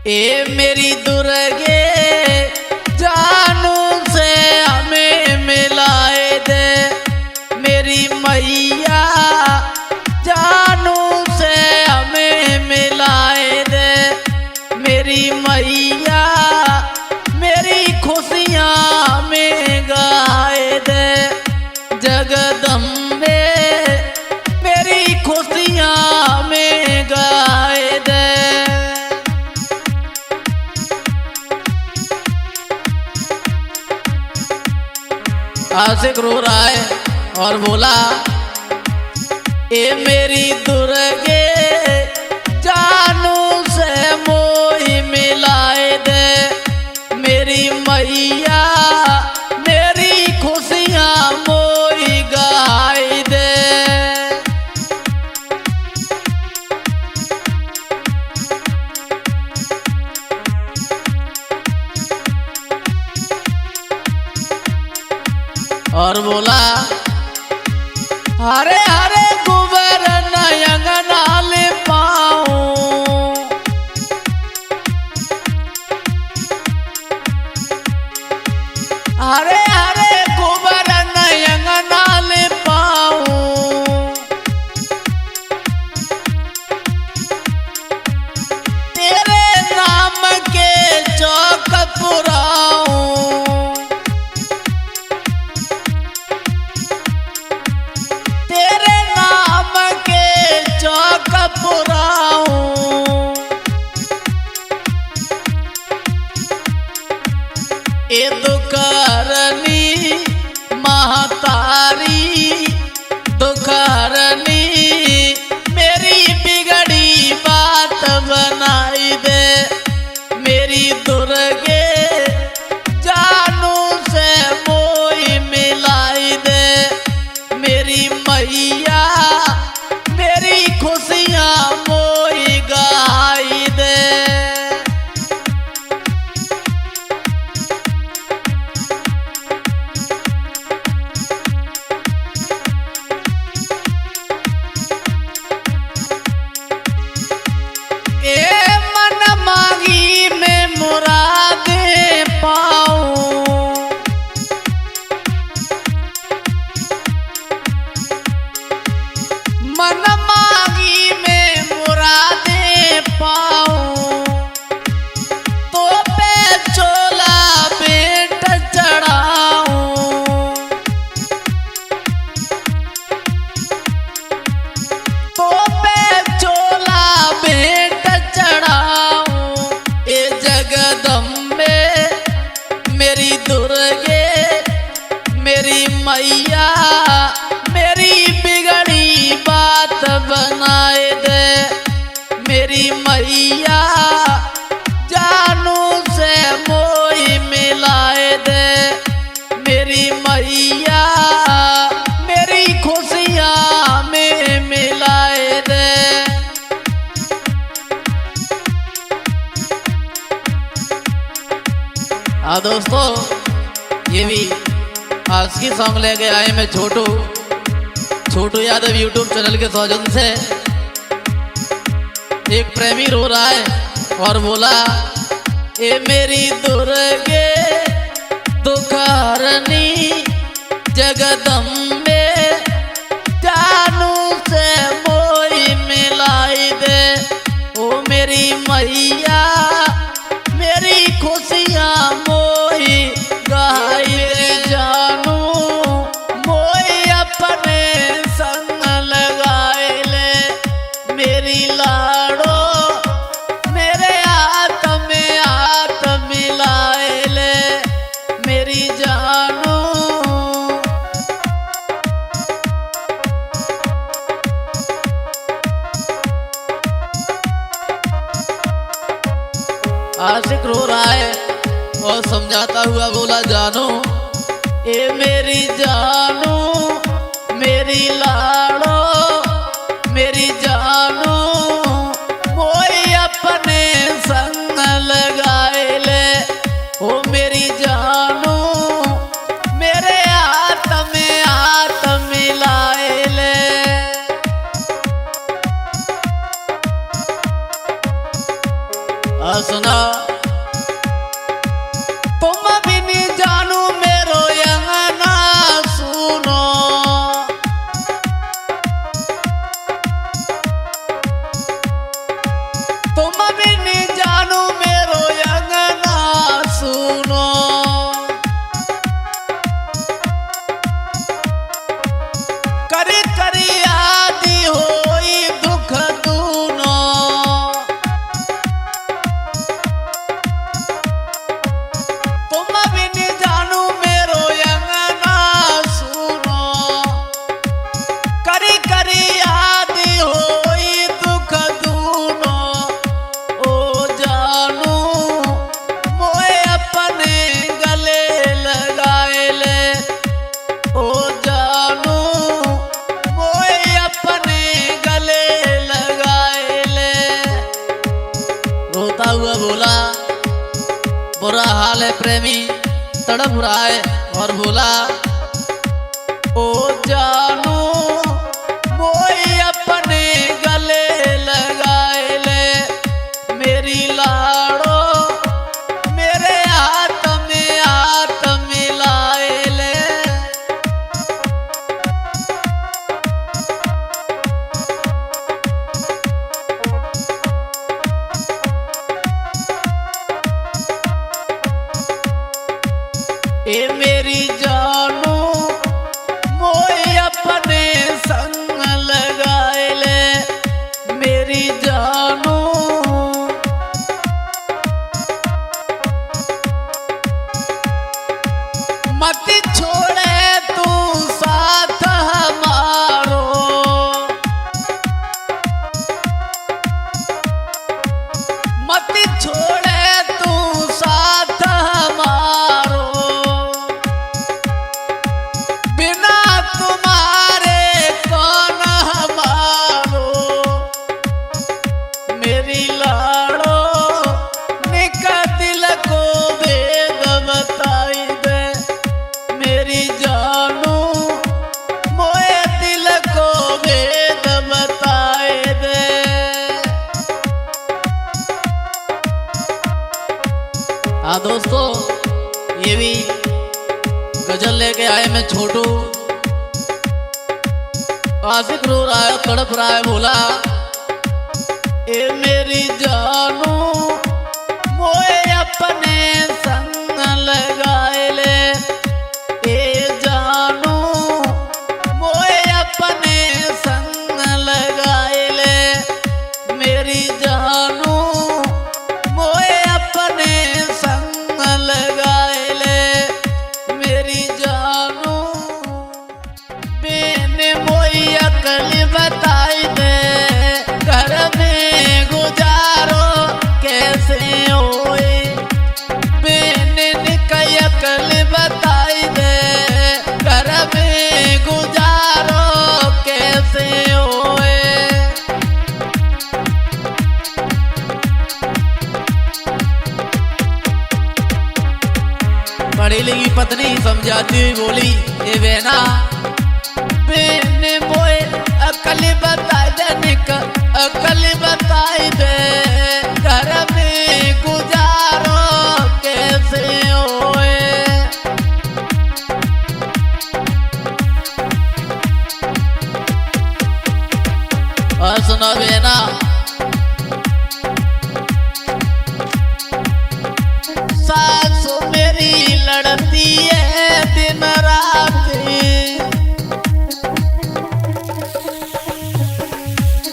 ए मेरी दुर्गे जानू से हमें मिलाए दे, मेरी मैया जानू से हमें मिलाए दे, मेरी मैया मेरी खुशियाँ में गाए दे, जगदम्बे मेरी खुशियाँ में गाए दे। आशिक रो रहा है और बोला, ए मेरी दुर्गे जानू से मोही मिलाए दे, मेरी मैया मेरी खुशियाँ मोही गाए दे। और बोला, हरे हरे कुंवर नयंगना ले पाऊं, हरे हरे कुंवर नयंगना ले पाऊं, तेरे नाम के चौक पुराऊं, तेरे नाम के चौक पुराऊं, ए दुखहरनी महतारी दुखहरनी मेरी बिगड़ी बात बनाई दे, मेरी दुर्गे जानू से मोही मिलाई दे, मेरी मैया मेरी खुशियाँ मोही गाई दे। ए मन मांगी में मुरादे पाऊं, मन मांगी में मुरादे पाऊं, तो पे चोला बेट चढ़ाऊं, तो पे चोला बेट चढ़ाऊं, ए जगदम्बे मेरी दुर्गे मेरी मैया मेरी बिगड़ी बात बनाए दे, मेरी मैया जानू से मोही मिलाए दे, मेरी मैया मेरी खुशियाँ में मिलाए दे। हाँ दोस्तों, ये भी आज की सॉन्ग लेके आए मैं छोटू यादव यूट्यूब चैनल के सौजन से। एक प्रेमी रो रहा है और बोला, ए मेरी दुर्गे दुखहरनी जगदम्बे जानू से मोही मिलाई दे, ओ मेरी मैया मेरी खुशियाँ मोही गाई दे, जानू मोही अपने संग लगाए ले, मेरी लाड़ो मेरे हाथ में हाथ मिलाए ले, मेरी जानू। आशिक रो रहा है और समझाता हुआ बोला, जानू ए मेरी जानू मेरी लाड़ो मेरी जानू मोही अपने संग लगाए ले, ओ मेरी जानू मेरे हाथ में हाथ मिलाए ले। सुना तुम भी नहीं जानू मेरो अंगना सुनो तुम भी नहीं जानू मेरो अंगना सुनो करी करी आदि होई दुख दूनो तुम भी नहीं जानू मेरो अंगना सुनो करी करी आदि होई दुख दूनो ओ जानू मोए अपने गले लगाए ले ओ जानू मोए अपने गले लगाए ले रोता हुआ बोला बुरा हाल है प्रेमी तड़प रहा है और बोला ओ जानू मोए अपने गले लगाए ले मेरी लाड़ो मेरे हाथ में हाथ मिलाए ले ए मेरी जानू मोए अपने संग लगाए ले मेरी जानू मत छोड़े तू साथ हमारो मत छोड़े तू साथ हमारो बिना तुम्हारे कौन हमारो मेरी लाड़ो निक दिल को वेद बताई दे मेरी जानू मोए दिल को वेद बताए दे हाँ दोस्तों ये भी गजल लेके आए मैं छोटू आशिक रो रहा है तड़प रहा है बोला ए मेरी जानू मोए अपने संग लगाए ले ए जानू मोए अपने संग लगाए ले मेरी जानू मोए अपने संग लगाए ले मेरी जानू बेने मोई अकल बताई दे घर में गुजारो कैसे होए बेने निकई अकल बताई दे घर में गुजारो कैसे होए पढ़ी लिखी पत्नी समझाती हुई बोली ए बहना बेने मोए अकल बताई दे निक अकल बताई दे घर में गुजारो कैसे होए और सुनो बहना सासू मेरी लड़ती है दिन रात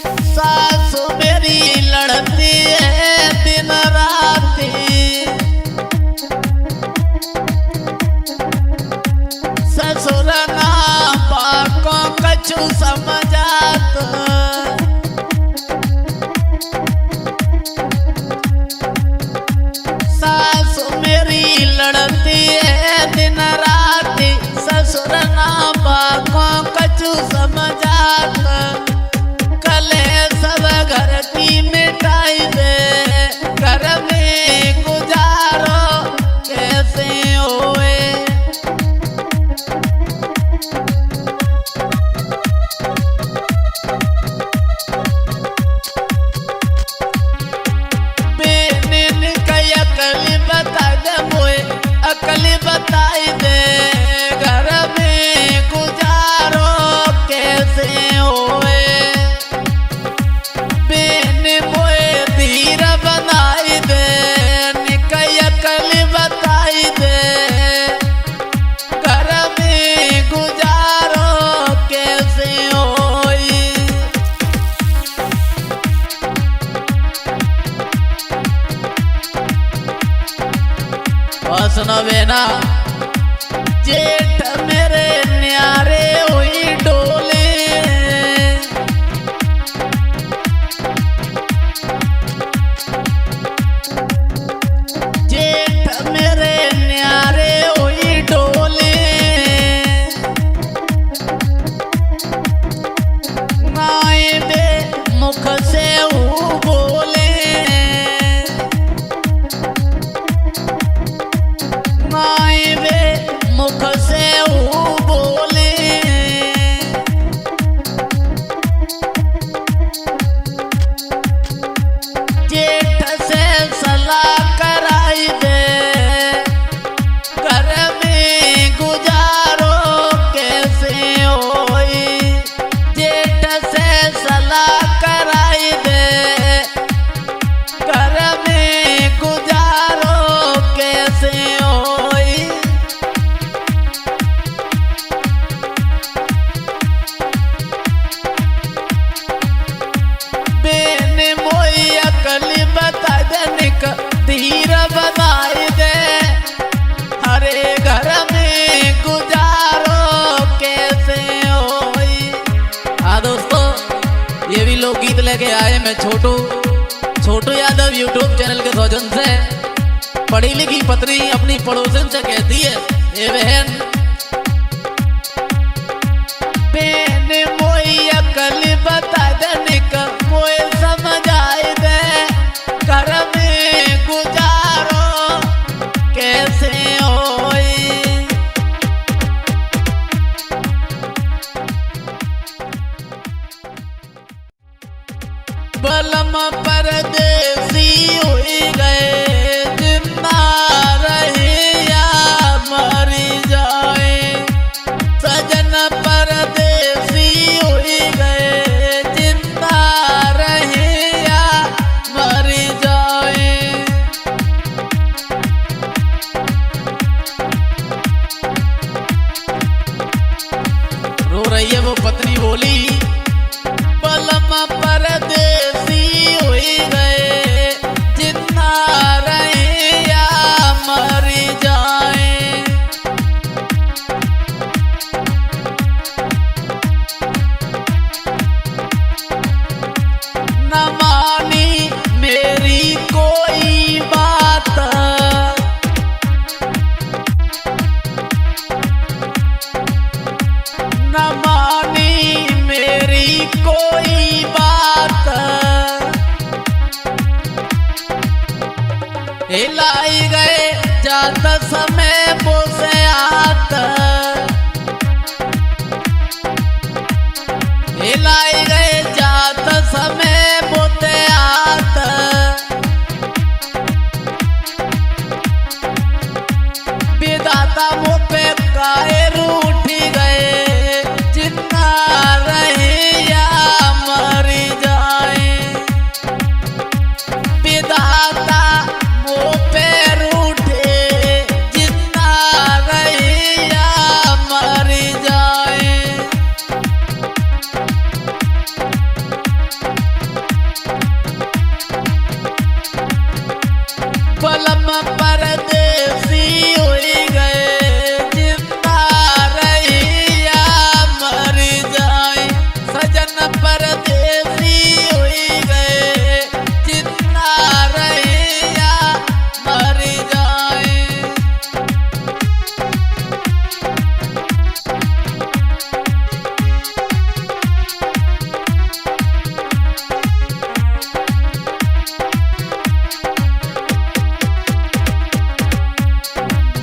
सासू मेरी लड़ती है दिन रात ससुर ना पाको कछु समझात सासू मेरी लड़ती और सुनो बेना जेठ मेरे न्यारे हुई डोले जेठ मेरे न्यारे हुई डोले नाए बे मुख से बोले नाए बे मुख से बोले जेठ से सलाह कराई दे घर में गुजारो कैसे होई जेठ से सलाह कराई दे घर में गुजारो कैसे होई बेन मोई अकली बता दनिक धीर बनाई दे हरे घर में गुजारो कैसे होई। हाँ दोस्तों ये भी लोकगीत लेके आए मैं छोटू यादव यूट्यूब चैनल के सौजन से। पढ़ी लिखी पत्नी अपनी पड़ोसन से कहती है ए बहन बेन मोई अकली बता दनिक मोए समझाई दे घर में गुजारो कैसे होई। बलम परदेसी हुई गए जिंदा रहे या मरी जाए सजन परदेसी हुई गए जिंदा रहे या मरी जाए। रो रही है वो पत्नी बोली बलम परदेसी हुई गए जिंदा रहे या मरी जाए। न मानी मेरी कोई बात न मानी मेरी कोई बात हिलाई गए जात समय बोसे आत हिलाई गए जात समय बोते आत विधाता मुँह पे काहे रूठी गए जिंदा रहे या मरी जाए। विधाता मुँह पे रूठे जिंदा रहे या मरी जाए। बलम परदेसी हुई गए जिंदा रहे या मरी जाए सजन परदेसी हुई गए जिंदा रहे या मरी जाए।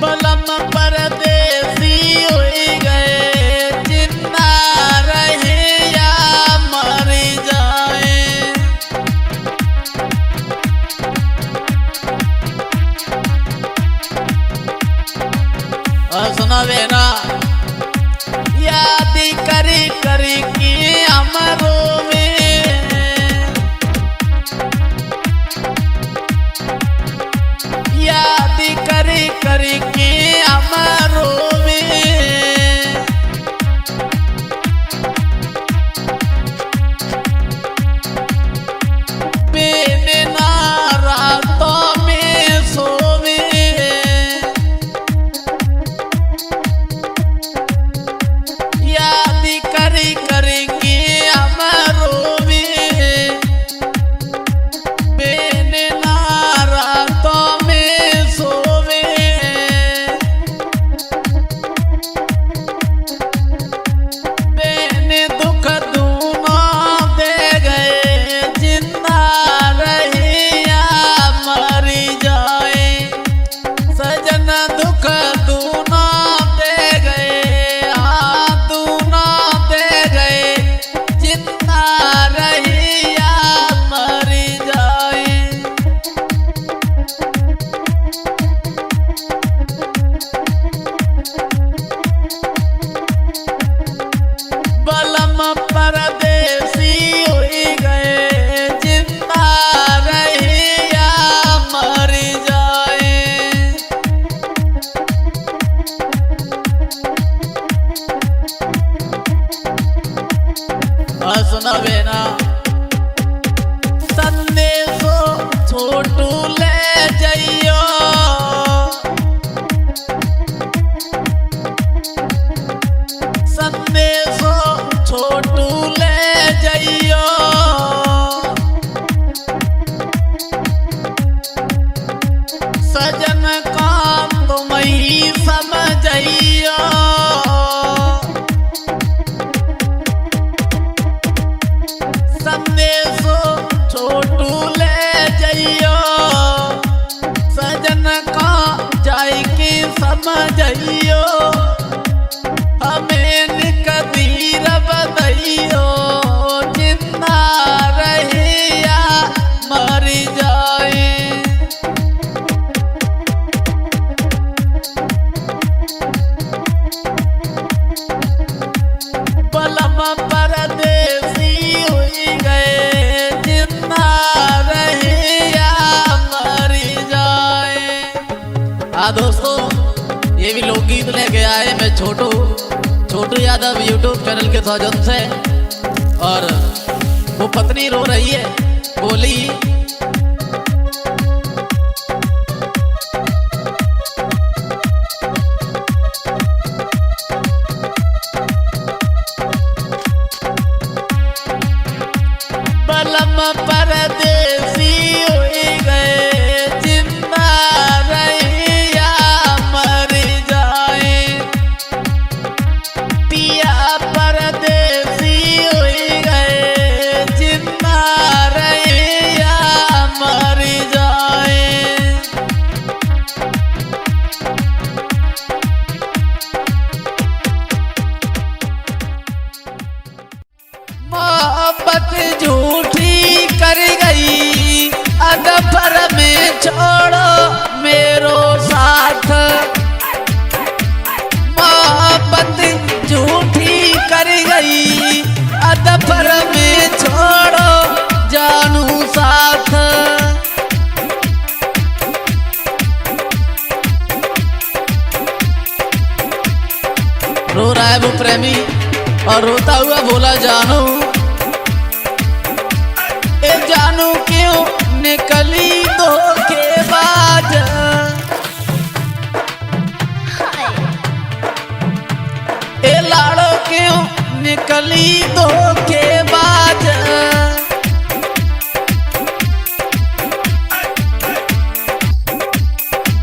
बलम परदेसी हुई गए जिंदा रहे या मरी जाए। और सुना बेना याद करी करी की अमरो में याद करी करी की अमरो में बेन ना रातों में सोवे सजन का तुम ही समझइयो, संदेशो छोटू ले जइयो, सजन का जाय के समझइयो, हमें निकदीर बदइयो, जिंदा रहे या मर जाए। बलम परदेसी हुई गए, जिंदा रहे या मर जाए। दोस्तों, ये भी लोकगीत लेके आए मैं छोटू यादव यूट्यूब चैनल के सौजन से। और वो पत्नी रो रही है, बोली बलम परदेसी हुई गए, जिंदा रहे या मर जाए। पिया परदेसी हुई गए, जिंदा रहे या मर जाए। मोहब्बत झूठी कर गई, अदफर में छोड़ो मेरो साथ। मोहब्बत झूठी कर गई, अदफर में छोड़ो जानू साथ। रो रहा है वो प्रेमी और रोता हुआ बोला जानू, ए जानू क्यों निकली धोखेबाज, ए लाड़ो क्यों निकली धोखेबाज।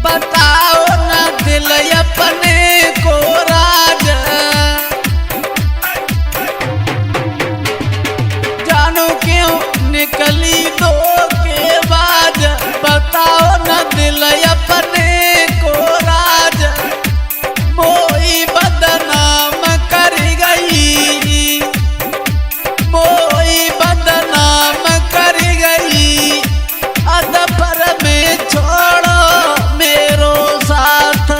बताओ ना दिल अपने को राज, जानू क्यों निकली धोखेबाज। बताओ न दिल अपने को राज, मोई बदनाम कर गई, मोई बदनाम कर गई। अदफर में छोड़ो मेरो साथ।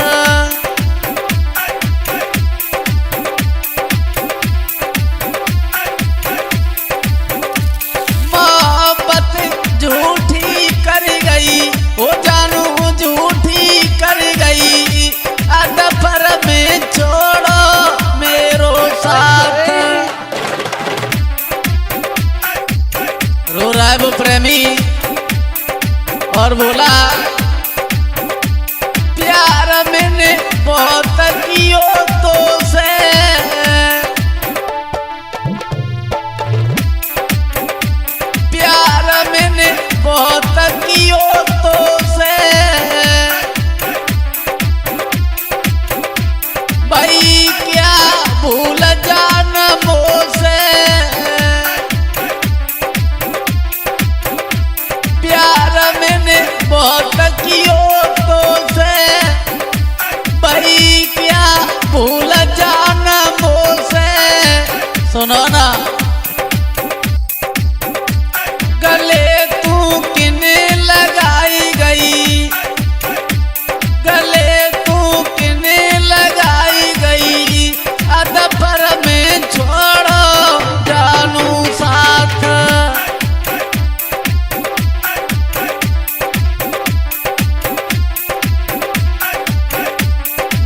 झूठी कर गई, वो जानू झूठी कर गई, अदफर में छोड़ो मेरो साथ। रो रहा है वो प्रेमी और बोला प्यार मैंने बहुत कियो तो से, मैंने बहुत कियो तो से। भाई क्या भूल जान मोसे, प्यार मैंने बहुत कियो तो से। भाई क्या भूल जान मोसे। सुनो ना, गले तू किने लगाई गई, गले तू किने लगाई गई। अदफर में छोड़ो जानू साथ।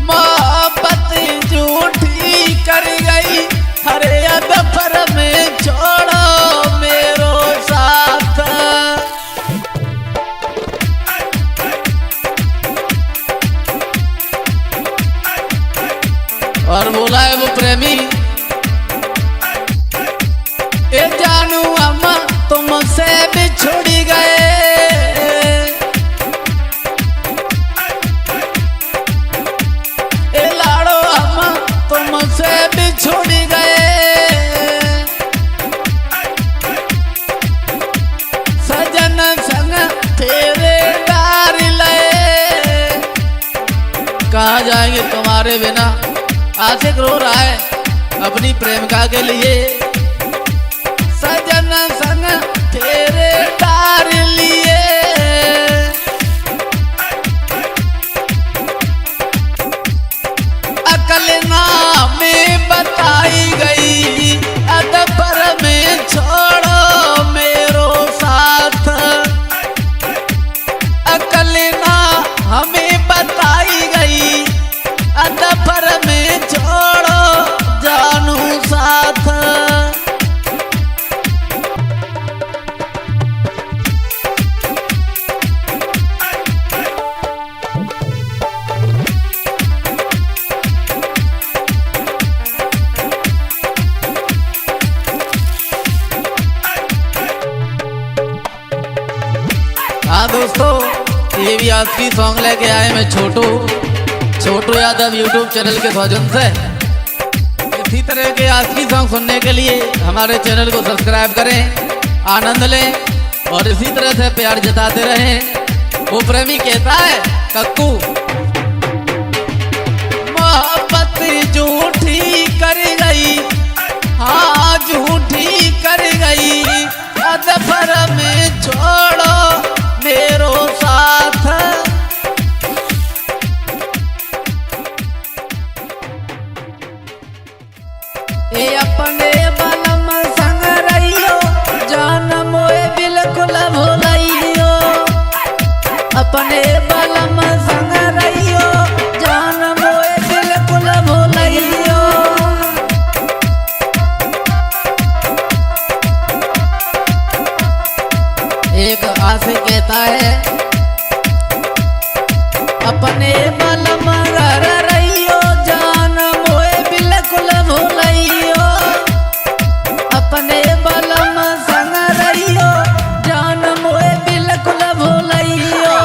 मोहब्बत झूठी कर गई, हरे अदफर में छोड़ो मेरो साथ। और बोला है वो प्रेमी, ए जानू हम तुमसे बिछुड़ गए, जाएंगे तुम्हारे बिना। आशिक रो रहा है अपनी प्रेमिका के लिए। सजन संग तेरे तार लिए, अकल ना में बताई गई, अदबर में छोड़ो मेरो साथ। अकल ना हमें बताई गई, अदबर में छोड़ो जानू साथ। हाँ दोस्तों, ये भी आखिरी सॉन्ग लेके आए मैं छोटू यादव यूट्यूब चैनल के सौजन से। इसी तरह के आखिरी सॉन्ग सुनने के लिए हमारे चैनल को सब्सक्राइब करें, आनंद लें और इसी तरह से प्यार जताते रहें। वो प्रेमी कहता है कक्कू, मोहब्बत झूठी कर गई, हाँ झूठी कर गई, अदफर में छोड़ो मेरो साथ। ए अपने बलम संग रहियो, जान मोए बिल्कुल भुलइयो। अपने बलम संग रहियो, जान मोए बिल्कुल भुलइयो। एक आशिक कहता है, अपने बलम घर रहियो, जान मोए बिल्कुल भुलइयो। अपने बलम संग रहियो, जान मोए बिल्कुल भुलइयो।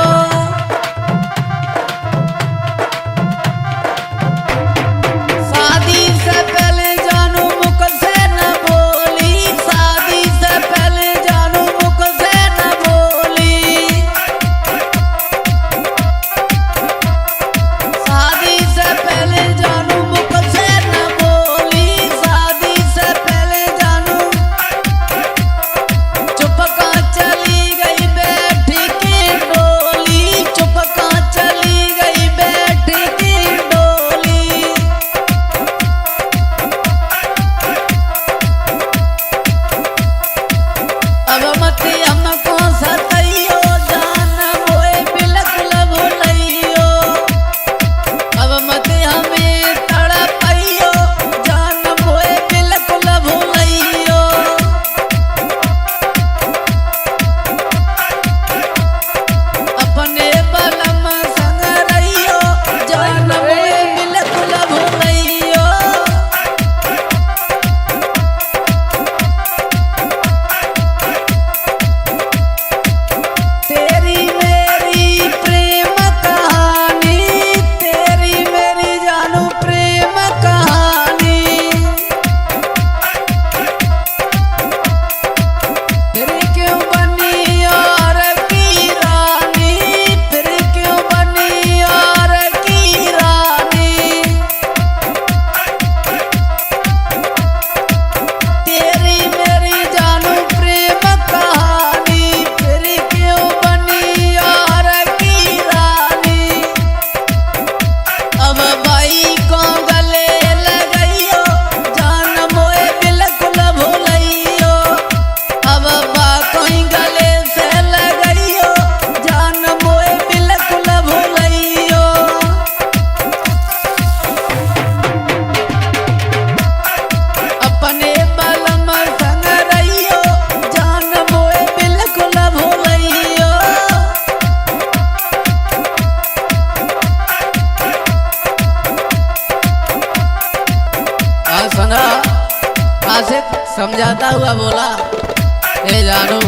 शादी से पहले जानू मुख से न बोली, शादी से पहले जानू मुख से न बोली। शादी से पहले जानू मुख से न बोली, शादी से पहले जानू चुपका चली गई बैठी की डोली, चुपका चली गई बैठी की डोली। अब मत हमको सताइयो, जान मोए बिल्कुल भुलइयो। अब मत हमें तड़पाइयो, जान मोए बिल्कुल भुलइयो। अपने बलम संग रहियो, जान मोए बिल्कुल भुलइयो। तेरी मेरी प्रेम कहानी, तेरी मेरी जानू प्रेम कहानी। फिर क्यों बनी और की रानी, फिर क्यों बनी और की रानी। तेरी मेरी जानू प्रेम कहानी, फिर क्यों बनी और की रानी। अब भाई को गले लगइयो, जान मोए बिल्कुल भुलइयो। अब बा कोई गले से लगइयो, जान मोए बिल्कुल भुलइयो। अपने बलम संग रहियो, जान मोए बिल्कुल भुलइयो। सुना, आशिक समझाता हुआ बोला, ए जानू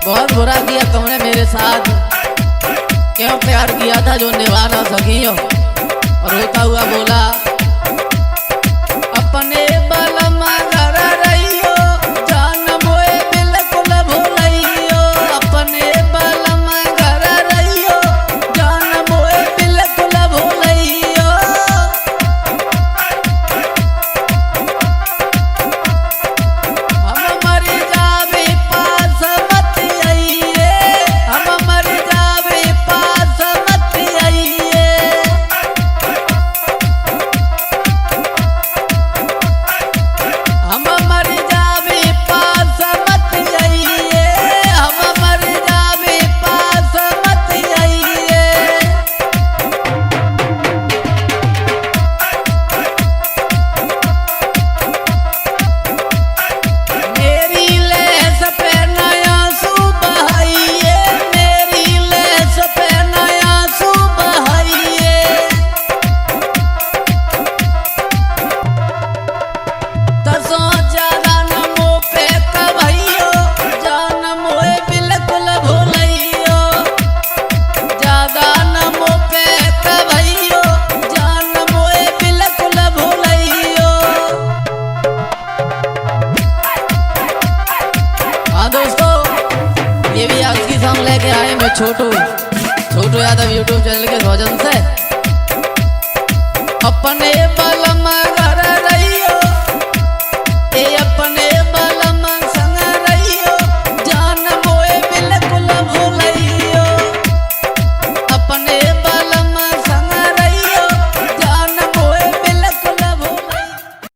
बहुत बुरा किया तुमने मेरे साथ, क्यों प्यार किया था जो निभा ना सकी हो। और रोता हुआ बोला, अपने बलम घर रहियो, जान मोए बिल्कुल भुलइयो। अपने बलम घर रहियो, जान मोए बिल्कुल भुलइयो। हाँ दोस्तों, ये भी आपकी सॉन्ग लेके आए मैं छोटू यादव यूट्यूब चैनल के सौजन से। अपने बल